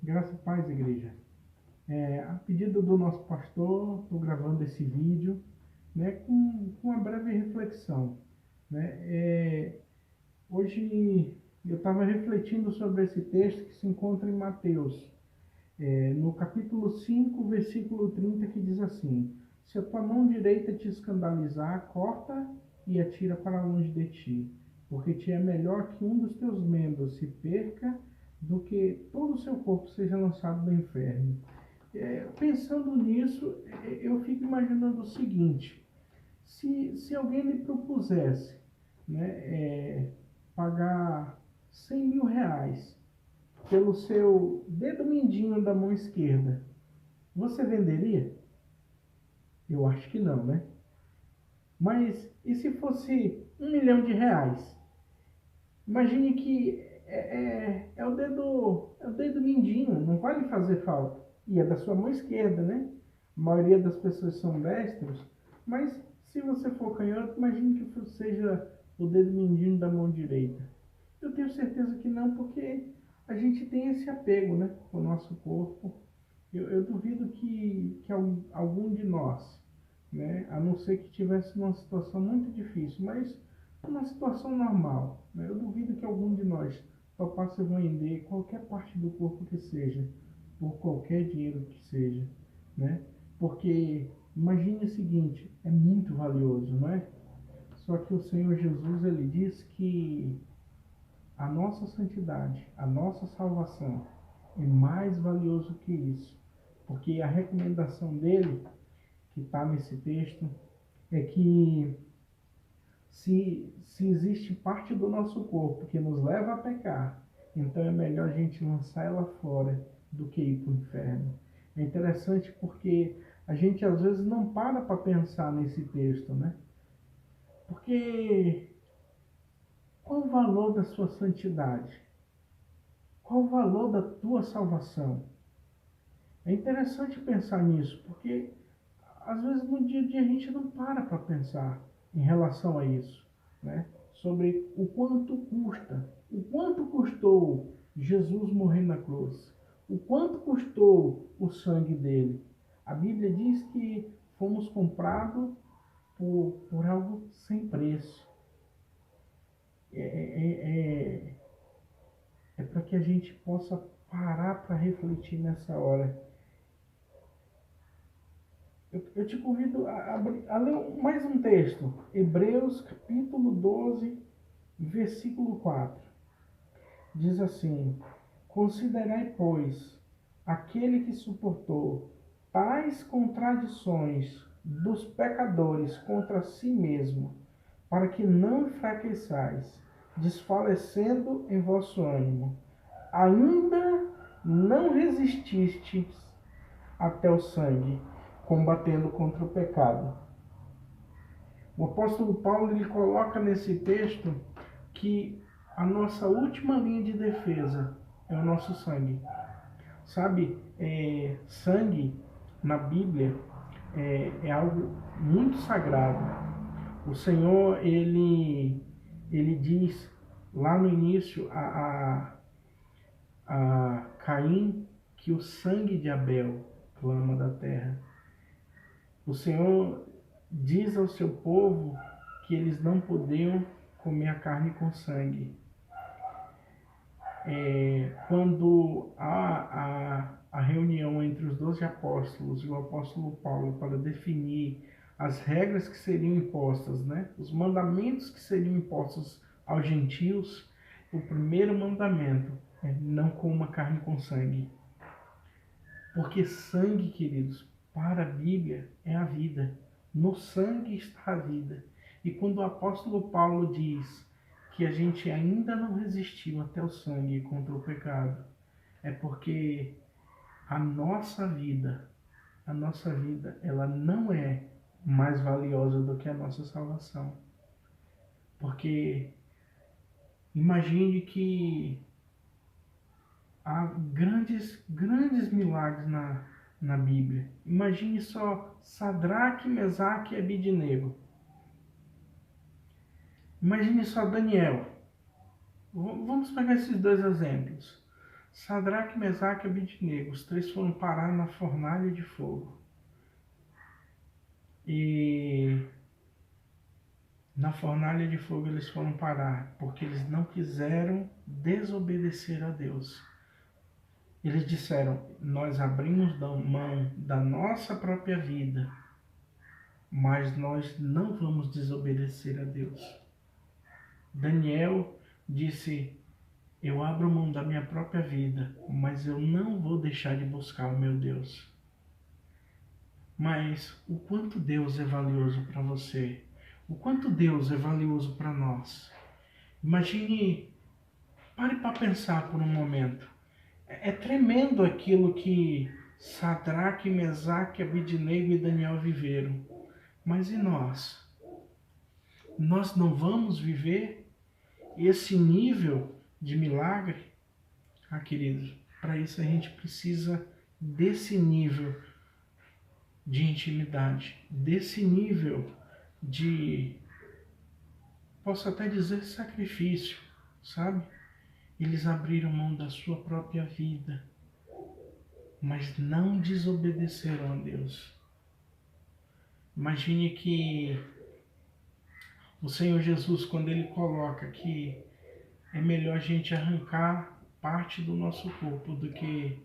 Graça e paz, igreja. A pedido do nosso pastor, estou gravando esse vídeo, né, com uma breve reflexão. Né? Hoje eu estava refletindo sobre esse texto que se encontra em Mateus, no capítulo 5, versículo 30, que diz assim: se a tua mão direita te escandalizar, corta e atira para longe de ti, porque te é melhor que um dos teus membros se perca do que todo o seu corpo seja lançado no inferno. Pensando nisso, eu fico imaginando o seguinte: se alguém lhe propusesse, né, pagar 100 mil reais pelo seu dedo mindinho da mão esquerda, você venderia? Eu acho que não, né? Mas e se fosse 1 milhão de reais? Imagine que é o dedo mindinho, não vai lhe fazer falta. E é da sua mão esquerda, né? A maioria das pessoas são destros, mas se você for canhoto, imagine que seja o dedo mindinho da mão direita. Eu tenho certeza que não, porque a gente tem esse apego, né, com o nosso corpo. Eu duvido que algum de nós, né, a não ser que tivesse numa situação muito difícil, mas numa situação normal, né, eu duvido que algum de nós topasse vender qualquer parte do corpo que seja, por qualquer dinheiro que seja, né? Porque imagine o seguinte, é muito valioso, não é? Só que o Senhor Jesus, ele diz que a nossa santidade, a nossa salvação é mais valioso que isso. Porque a recomendação dele, que está nesse texto, é que se existe parte do nosso corpo que nos leva a pecar, então é melhor a gente lançar ela fora do que ir para o inferno. É interessante porque a gente às vezes não para pensar nesse texto, né? Porque qual o valor da sua santidade? Qual o valor da tua salvação? É interessante pensar nisso, porque às vezes no dia a dia a gente não para pensar em relação a isso, né? Sobre o quanto custa, o quanto custou Jesus morrer na cruz, o quanto custou o sangue dele. A Bíblia diz que fomos comprados por algo sem preço. É para que a gente possa parar para refletir nessa hora. Eu te convido a ler mais um texto. Hebreus capítulo 12, versículo 4. Diz assim: considerai, pois, aquele que suportou tais contradições dos pecadores contra si mesmo, para que não enfraqueçais, desfalecendo em vosso ânimo. Ainda não resististes até o sangue, combatendo contra o pecado. O apóstolo Paulo ele coloca nesse texto que a nossa última linha de defesa é o nosso sangue. Sabe, sangue na Bíblia é algo muito sagrado. O Senhor, ele diz lá no início a Caim que o sangue de Abel clama da terra. O Senhor diz ao seu povo que eles não podiam comer a carne com sangue. Quando há a reunião entre os 12 apóstolos e o apóstolo Paulo para definir as regras que seriam impostas, né? Os mandamentos que seriam impostos aos gentios, o primeiro mandamento é: não coma carne com sangue. Porque sangue, queridos, para a Bíblia é a vida. No sangue está a vida. E quando o apóstolo Paulo diz que a gente ainda não resistiu até o sangue contra o pecado, é porque a nossa vida, ela não é mais valiosa do que a nossa salvação. Porque imagine que há grandes milagres na Bíblia. Imagine só Sadraque, Mesaque e Abednego. Imagine só Daniel. Vamos pegar esses dois exemplos. Sadraque, Mesaque e Abednego, os três foram parar na fornalha de fogo. E na fornalha de fogo eles foram parar, porque eles não quiseram desobedecer a Deus. Eles disseram, nós abrimos mão da nossa própria vida, mas nós não vamos desobedecer a Deus. Daniel disse, eu abro mão da minha própria vida, mas eu não vou deixar de buscar o meu Deus. Mas o quanto Deus é valioso para você, o quanto Deus é valioso para nós. Imagine, pare para pensar por um momento. É tremendo aquilo que Sadraque, Mesaque, Abednego e Daniel viveram. Mas e nós? Nós não vamos viver esse nível de milagre? Ah, queridos, para isso a gente precisa desse nível de intimidade, desse nível de, posso até dizer, sacrifício, sabe? Eles abriram mão da sua própria vida, mas não desobedeceram a Deus. Imagine que o Senhor Jesus, quando Ele coloca que é melhor a gente arrancar parte do nosso corpo do que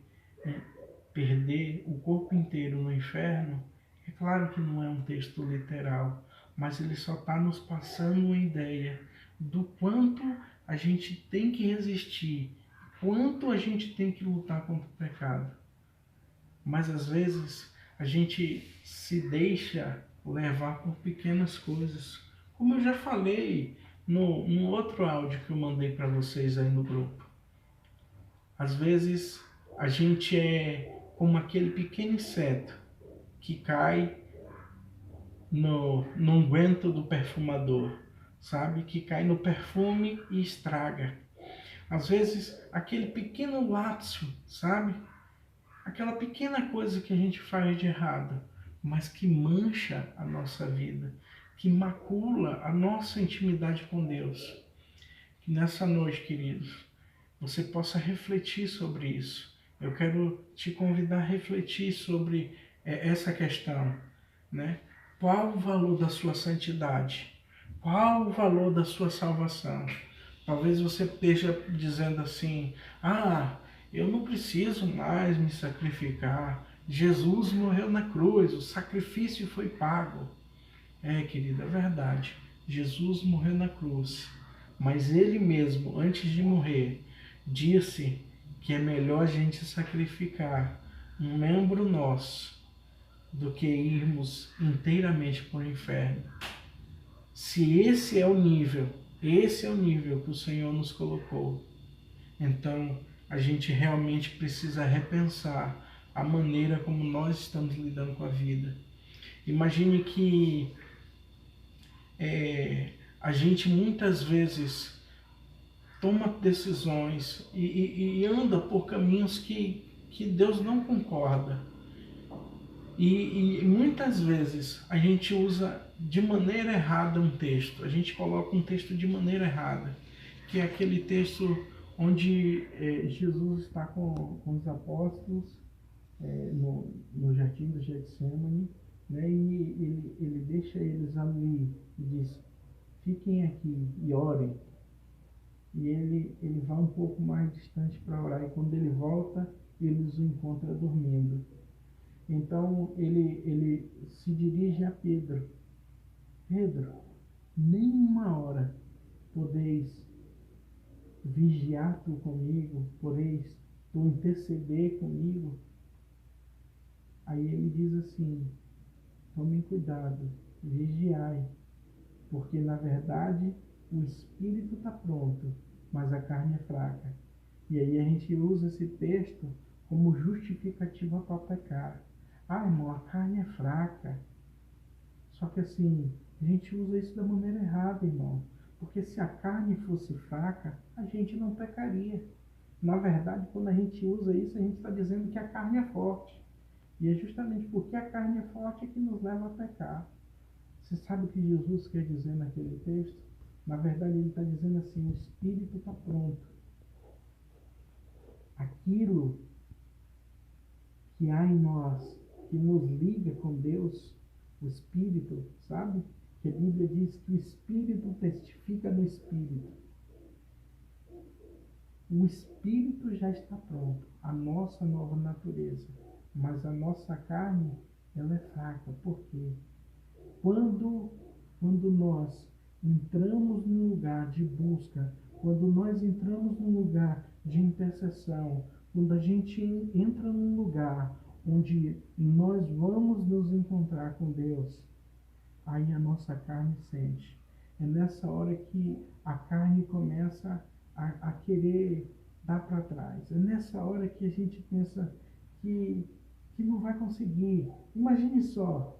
perder o corpo inteiro no inferno, é claro que não é um texto literal, mas ele só está nos passando uma ideia do quanto a gente tem que resistir, quanto a gente tem que lutar contra o pecado. Mas às vezes a gente se deixa levar por pequenas coisas. Como eu já falei no outro áudio que eu mandei para vocês aí no grupo. Às vezes a gente é como aquele pequeno inseto que cai no unguento do perfumador, sabe? Que cai no perfume e estraga. Às vezes aquele pequeno lapso, sabe? Aquela pequena coisa que a gente faz de errado, mas que mancha a nossa vida, que macula a nossa intimidade com Deus. Que nessa noite, queridos, você possa refletir sobre isso. Eu quero te convidar a refletir sobre essa questão, né? Qual o valor da sua santidade? Qual o valor da sua salvação? Talvez você esteja dizendo assim, eu não preciso mais me sacrificar. Jesus morreu na cruz, o sacrifício foi pago. Querida, é verdade. Jesus morreu na cruz. Mas ele mesmo, antes de morrer, disse que é melhor a gente sacrificar um membro nosso do que irmos inteiramente para o inferno. Se esse é o nível que o Senhor nos colocou, então a gente realmente precisa repensar a maneira como nós estamos lidando com a vida. Imagine que a gente muitas vezes toma decisões e anda por caminhos que Deus não concorda. E muitas vezes a gente usa de maneira errada um texto, a gente coloca um texto de maneira errada, que é aquele texto onde Jesus está com os apóstolos no jardim do Getsemane, né, e ele deixa eles ali e diz, fiquem aqui e orem. E ele vai um pouco mais distante para orar, e quando ele volta, eles o encontram dormindo. Então ele se dirige a Pedro. Pedro, nem uma hora podeis vigiar tu comigo, podeis tu interceder comigo. Aí ele diz assim, tomem cuidado, vigiai, porque na verdade o espírito está pronto, mas a carne é fraca. E aí a gente usa esse texto como justificativa para pecar. Irmão, a carne é fraca. Só que assim, a gente usa isso da maneira errada, irmão. Porque se a carne fosse fraca, a gente não pecaria. Na verdade, quando a gente usa isso, a gente está dizendo que a carne é forte. E é justamente porque a carne é forte que nos leva a pecar. Você sabe o que Jesus quer dizer naquele texto? Na verdade, ele está dizendo assim, o espírito está pronto. A aquilo que há em nós, que nos liga com Deus, o Espírito, sabe? Que a Bíblia diz que o Espírito testifica no Espírito. O Espírito já está pronto, a nossa nova natureza, mas a nossa carne, ela é fraca. Por quê? Quando nós entramos num lugar de busca, quando nós entramos num lugar de intercessão, quando a gente entra num lugar onde nós vamos nos encontrar com Deus, aí a nossa carne sente. É nessa hora que a carne começa a querer dar para trás. É nessa hora que a gente pensa que não vai conseguir. Imagine só,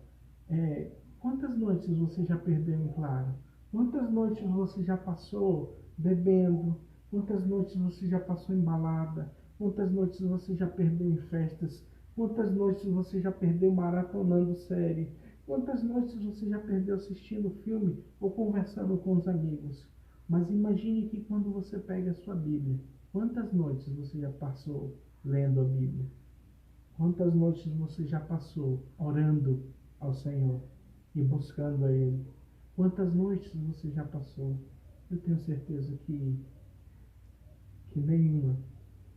quantas noites você já perdeu em claro? Quantas noites você já passou bebendo? Quantas noites você já passou em balada? Quantas noites você já perdeu em festas? Quantas noites você já perdeu maratonando série? Quantas noites você já perdeu assistindo filme ou conversando com os amigos? Mas imagine que quando você pega a sua Bíblia, quantas noites você já passou lendo a Bíblia? Quantas noites você já passou orando ao Senhor e buscando a Ele? Quantas noites você já passou? Eu tenho certeza que nenhuma.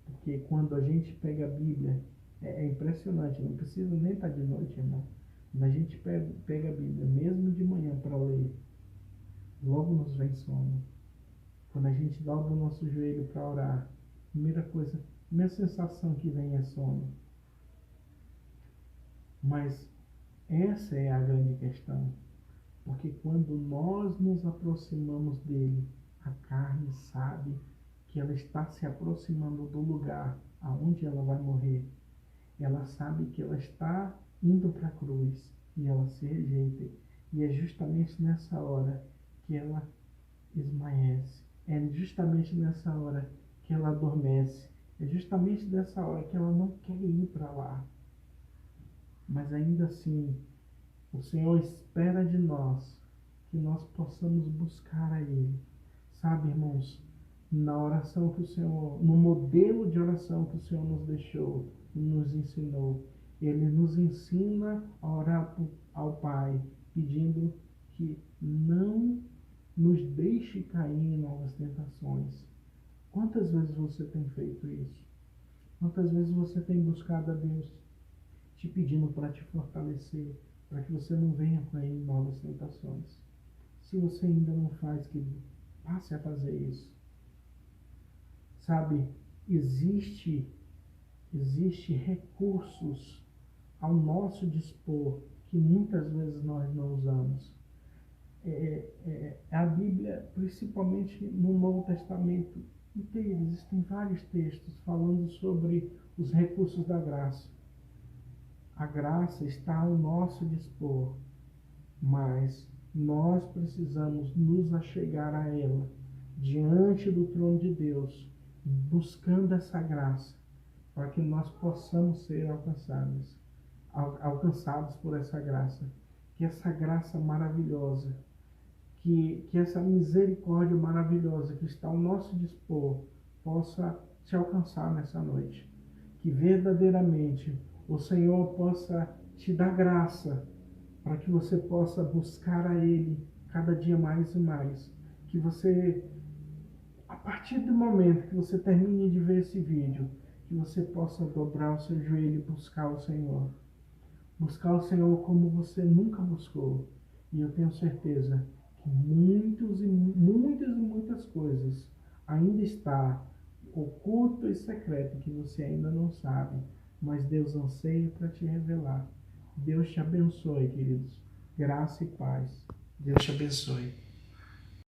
Porque quando a gente pega a Bíblia, é impressionante, não precisa nem estar de noite, irmão. Quando a gente pega a Bíblia, mesmo de manhã para ler, logo nos vem sono. Quando a gente dobra o nosso joelho para orar, a primeira sensação que vem é sono. Mas essa é a grande questão. Porque quando nós nos aproximamos dele, a carne sabe que ela está se aproximando do lugar aonde ela vai morrer. Ela sabe que ela está indo para a cruz e ela se rejeita. E é justamente nessa hora que ela esmaece. É justamente nessa hora que ela adormece. É justamente nessa hora que ela não quer ir para lá. Mas ainda assim, o Senhor espera de nós que nós possamos buscar a Ele. Sabe, irmãos, na oração que o Senhor, no modelo de oração que o Senhor nos deixou, nos ensinou, Ele nos ensina a orar ao Pai, pedindo que não nos deixe cair em novas tentações. Quantas vezes você tem feito isso? Quantas vezes você tem buscado a Deus, te pedindo para te fortalecer, para que você não venha cair em novas tentações? Se você ainda não faz, querido, passe a fazer isso. Sabe, existe recursos ao nosso dispor que muitas vezes nós não usamos. A Bíblia, principalmente no Novo Testamento inteiro, existem vários textos falando sobre os recursos da graça. A graça está ao nosso dispor, mas nós precisamos nos achegar a ela, diante do trono de Deus, buscando essa graça, para que nós possamos ser alcançados por essa graça. Que essa graça maravilhosa, que essa misericórdia maravilhosa que está ao nosso dispor, possa te alcançar nessa noite. Que verdadeiramente o Senhor possa te dar graça, para que você possa buscar a Ele cada dia mais e mais. Que você, a partir do momento que você termine de ver esse vídeo, que você possa dobrar o seu joelho e buscar o Senhor. Buscar o Senhor como você nunca buscou. E eu tenho certeza que muitas coisas ainda está oculto e secreto que você ainda não sabe, mas Deus anseia para te revelar. Deus te abençoe, queridos. Graça e paz. Deus te abençoe.